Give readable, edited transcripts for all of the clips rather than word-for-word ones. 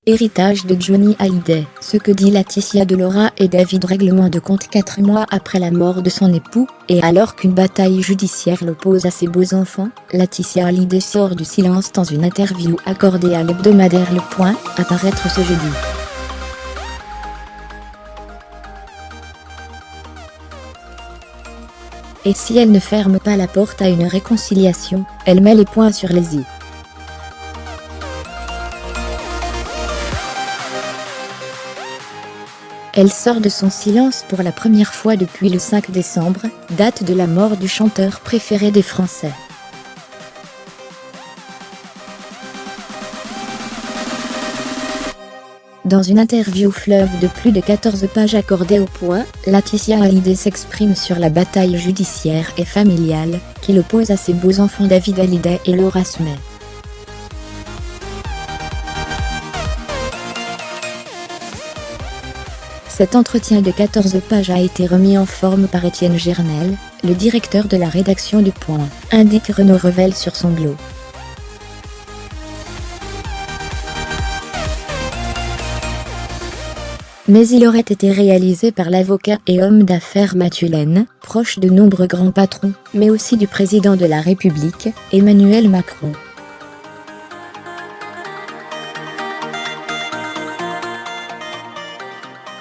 Héritage de Johnny Hallyday. Ce que dit Laetitia de Laura et David. Règlement de compte 4 mois après la mort de son époux, et alors qu'une bataille judiciaire l'oppose à ses beaux enfants, Laetitia Hallyday sort du silence dans une interview accordée à l'hebdomadaire Le Point, à paraître ce jeudi. Et si elle ne ferme pas la porte à une réconciliation, elle met les points sur les i. Elle sort de son silence pour la première fois depuis le 5 décembre, date de la mort du chanteur préféré des Français. Dans une interview fleuve de plus de 14 pages accordée au Point, Laetitia Hallyday s'exprime sur la bataille judiciaire et familiale qui l'oppose à ses beaux enfants David Hallyday et Laura Smay. Cet entretien de 14 pages a été remis en forme par Étienne Gernel, le directeur de la rédaction du Point, indique Renaud Revel sur son blog. Mais il aurait été réalisé par l'avocat et homme d'affaires Mathieu Laine, proche de nombreux grands patrons, mais aussi du président de la République, Emmanuel Macron.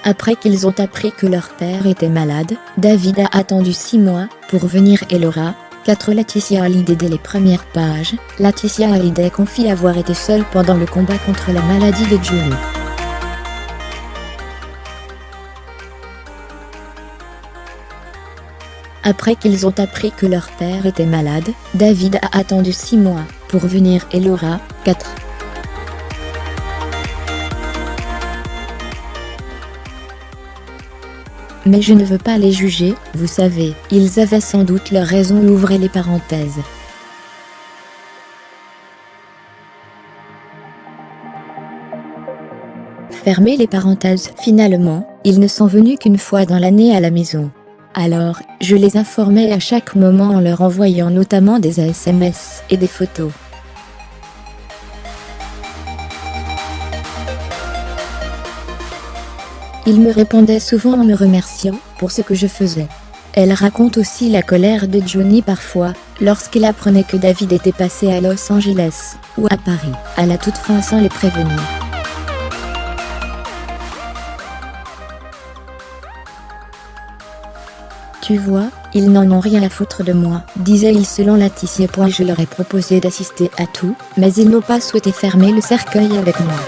Après qu'ils ont appris que leur père était malade, David a attendu 6 mois pour venir et Laura, 4 Laetitia Hallyday. Dès les premières pages, Laetitia Hallyday confie avoir été seule pendant le combat contre la maladie de Johnny. Après qu'ils ont appris que leur père était malade, David a attendu 6 mois pour venir et Laura, 4. Mais je ne veux pas les juger, vous savez, ils avaient sans doute leur raison. Ouvrez les parenthèses. Fermez les parenthèses. Finalement, ils ne sont venus qu'une fois dans l'année à la maison. Alors, je les informais à chaque moment en leur envoyant notamment des SMS et des photos. Ils me répondaient souvent en me remerciant pour ce que je faisais. Elle raconte aussi la colère de Johnny parfois, lorsqu'il apprenait que David était passé à Los Angeles, ou à Paris, à la toute fin sans les prévenir. Tu vois, ils n'en ont rien à foutre de moi, disait-il selon Laetitia. Je leur ai proposé d'assister à tout, mais ils n'ont pas souhaité fermer le cercueil avec moi.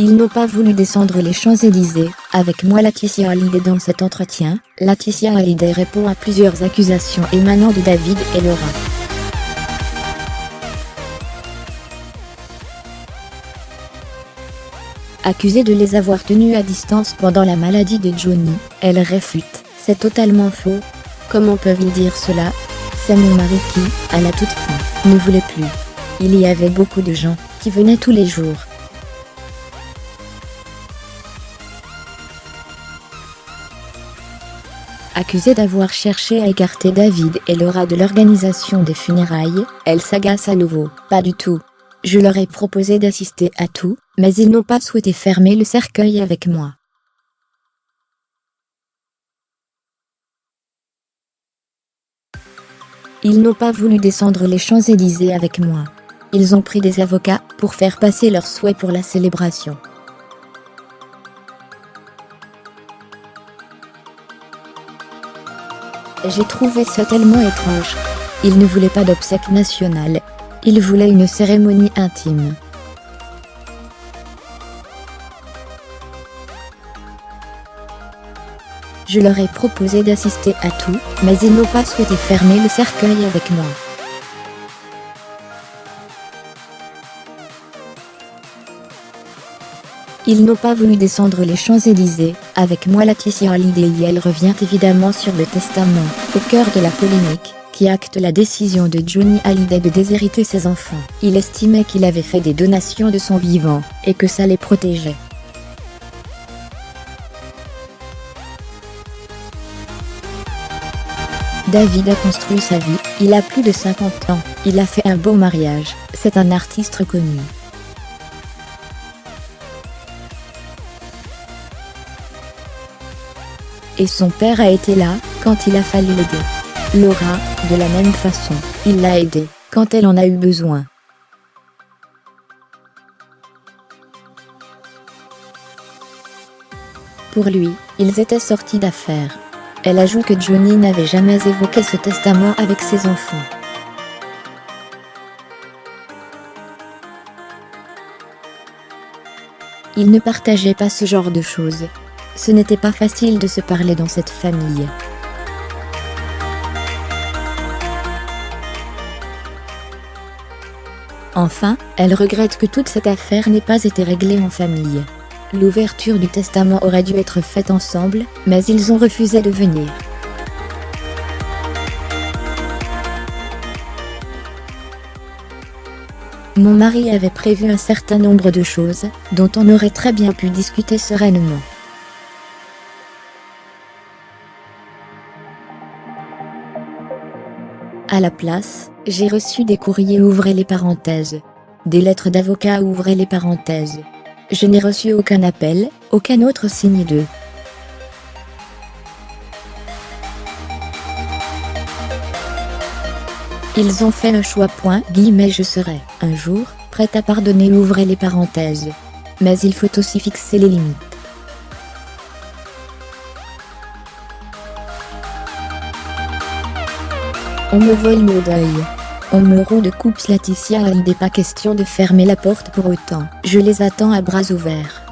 Ils n'ont pas voulu descendre les Champs-Élysées avec moi. Laetitia Hallyday. Dans cet entretien, Laetitia Hallyday répond à plusieurs accusations émanant de David et Laura. Accusée de les avoir tenus à distance pendant la maladie de Johnny, elle réfute. C'est totalement faux. Comment peuvent-ils dire cela? C'est mon mari qui, à la toute fin, ne voulait plus. Il y avait beaucoup de gens qui venaient tous les jours. Accusée d'avoir cherché à écarter David et Laura de l'organisation des funérailles, elle s'agace à nouveau. Pas du tout. Je leur ai proposé d'assister à tout, mais ils n'ont pas souhaité fermer le cercueil avec moi. Ils n'ont pas voulu descendre les Champs-Élysées avec moi. Ils ont pris des avocats pour faire passer leurs souhaits pour la célébration. J'ai trouvé ça tellement étrange. Ils ne voulaient pas d'obsèques nationales. Ils voulaient une cérémonie intime. Je leur ai proposé d'assister à tout, mais ils n'ont pas souhaité fermer le cercueil avec moi. Ils n'ont pas voulu descendre les Champs-Élysées avec moi. Laetitia Hallyday. Elle revient évidemment sur le testament, au cœur de la polémique, qui acte la décision de Johnny Hallyday de déshériter ses enfants. Il estimait qu'il avait fait des donations de son vivant, et que ça les protégeait. David a construit sa vie, il a plus de 50 ans, il a fait un beau mariage, c'est un artiste reconnu. Et son père a été là, quand il a fallu l'aider. Laura, de la même façon, il l'a aidée, quand elle en a eu besoin. Pour lui, ils étaient sortis d'affaires. Elle ajoute que Johnny n'avait jamais évoqué ce testament avec ses enfants. Ils ne partageaient pas ce genre de choses. Ce n'était pas facile de se parler dans cette famille. Enfin, elle regrette que toute cette affaire n'ait pas été réglée en famille. L'ouverture du testament aurait dû être faite ensemble, mais ils ont refusé de venir. Mon mari avait prévu un certain nombre de choses, dont on aurait très bien pu discuter sereinement. À la place, j'ai reçu des courriers ouvrez les parenthèses. Des lettres d'avocats ouvrez les parenthèses. Je n'ai reçu aucun appel, aucun autre signe d'eux. Ils ont fait un choix je serai, un jour, prête à pardonner ouvrez les parenthèses. Mais il faut aussi fixer les limites. On me vole mon deuil. On me roue de coups Laetitia Hallyday, pas question de fermer la porte pour autant. Je les attends à bras ouverts.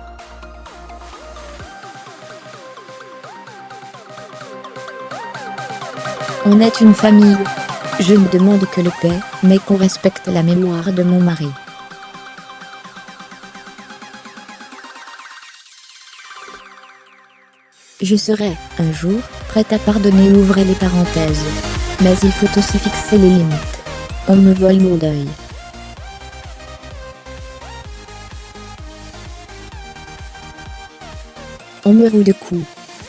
On est une famille. Je ne demande que le paix, mais qu'on respecte la mémoire de mon mari. Je serai, un jour, prête à pardonner ouvrez les parenthèses. Mais il faut aussi fixer les limites. On me vole mon deuil. On me roue de coups.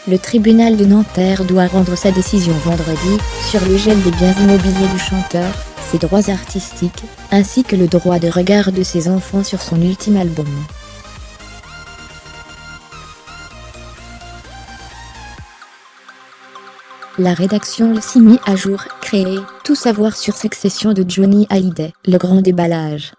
Le tribunal de Nanterre doit rendre sa décision vendredi, sur le gel des biens immobiliers du chanteur, ses droits artistiques, ainsi que le droit de regard de ses enfants sur son ultime album. La rédaction s'y mit à jour, créée, tout savoir sur succession de Johnny Hallyday, le grand déballage.